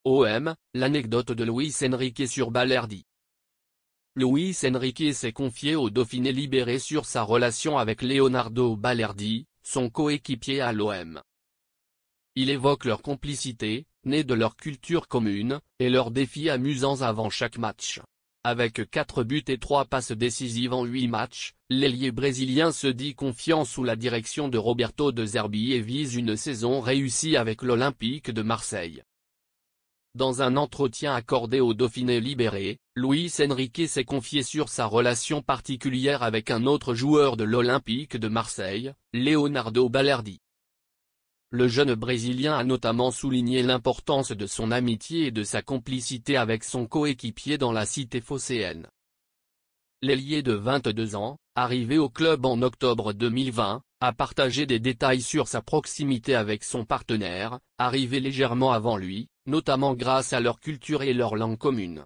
OM, l'anecdote de Luis Enrique sur Balerdi. Luis Enrique s'est confié au Dauphiné Libéré sur sa relation avec Leonardo Balerdi, son coéquipier à l'OM. Il évoque leur complicité, née de leur culture commune, et leurs défis amusants avant chaque match. Avec 4 buts et 3 passes décisives en 8 matchs, l'ailier brésilien se dit confiant sous la direction de Roberto De Zerbi et vise une saison réussie avec l'Olympique de Marseille. Dans un entretien accordé au Dauphiné Libéré, Luis Enrique s'est confié sur sa relation particulière avec un autre joueur de l'Olympique de Marseille, Leonardo Balerdi. Le jeune Brésilien a notamment souligné l'importance de son amitié et de sa complicité avec son coéquipier dans la cité phocéenne. L'ailier de 22 ans, arrivé au club en octobre 2020, a partagé des détails sur sa proximité avec son partenaire, arrivé légèrement avant lui, notamment grâce à leur culture et leur langue commune.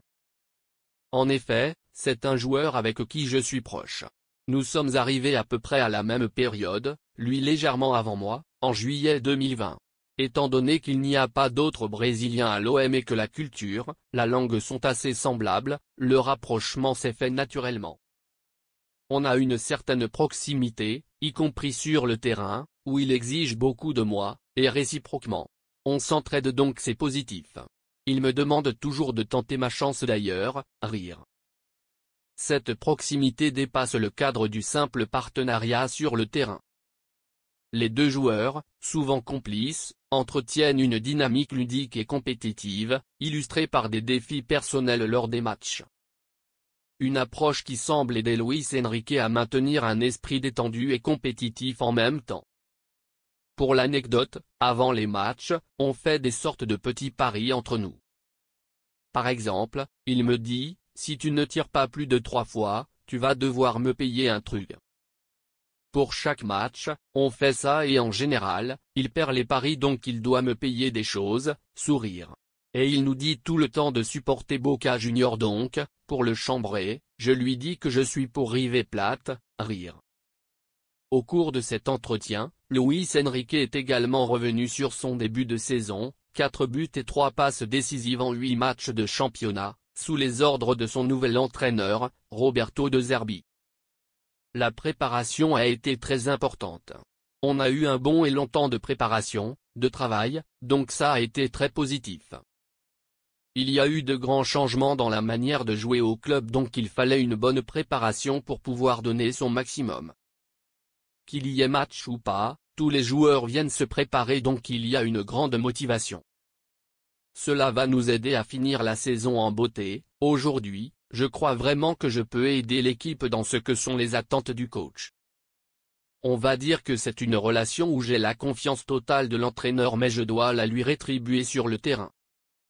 En effet, c'est un joueur avec qui je suis proche. Nous sommes arrivés à peu près à la même période, lui légèrement avant moi, en juillet 2020. Étant donné qu'il n'y a pas d'autres Brésiliens à l'OM et que la culture, la langue sont assez semblables, le rapprochement s'est fait naturellement. On a une certaine proximité, y compris sur le terrain, où il exige beaucoup de moi, et réciproquement. On s'entraide donc c'est positif. Il me demande toujours de tenter ma chance d'ailleurs, rire. Cette proximité dépasse le cadre du simple partenariat sur le terrain. Les deux joueurs, souvent complices, entretiennent une dynamique ludique et compétitive, illustrée par des défis personnels lors des matchs. Une approche qui semble aider Luis Enrique à maintenir un esprit détendu et compétitif en même temps. Pour l'anecdote, avant les matchs, on fait des sortes de petits paris entre nous. Par exemple, il me dit, si tu ne tires pas plus de 3 fois, tu vas devoir me payer un truc. Pour chaque match, on fait ça et en général, il perd les paris donc il doit me payer des choses, sourire. Et il nous dit tout le temps de supporter Boca Juniors donc, pour le chambrer, je lui dis que je suis pour River Plate, rire. Au cours de cet entretien, Luis Enrique est également revenu sur son début de saison, 4 buts et 3 passes décisives en 8 matchs de championnat, sous les ordres de son nouvel entraîneur, Roberto De Zerbi. La préparation a été très importante. On a eu un bon et long temps de préparation, de travail, donc ça a été très positif. Il y a eu de grands changements dans la manière de jouer au club donc il fallait une bonne préparation pour pouvoir donner son maximum. Qu'il y ait match ou pas, tous les joueurs viennent se préparer donc il y a une grande motivation. Cela va nous aider à finir la saison en beauté. Aujourd'hui, je crois vraiment que je peux aider l'équipe dans ce que sont les attentes du coach. On va dire que c'est une relation où j'ai la confiance totale de l'entraîneur mais je dois la lui rétribuer sur le terrain.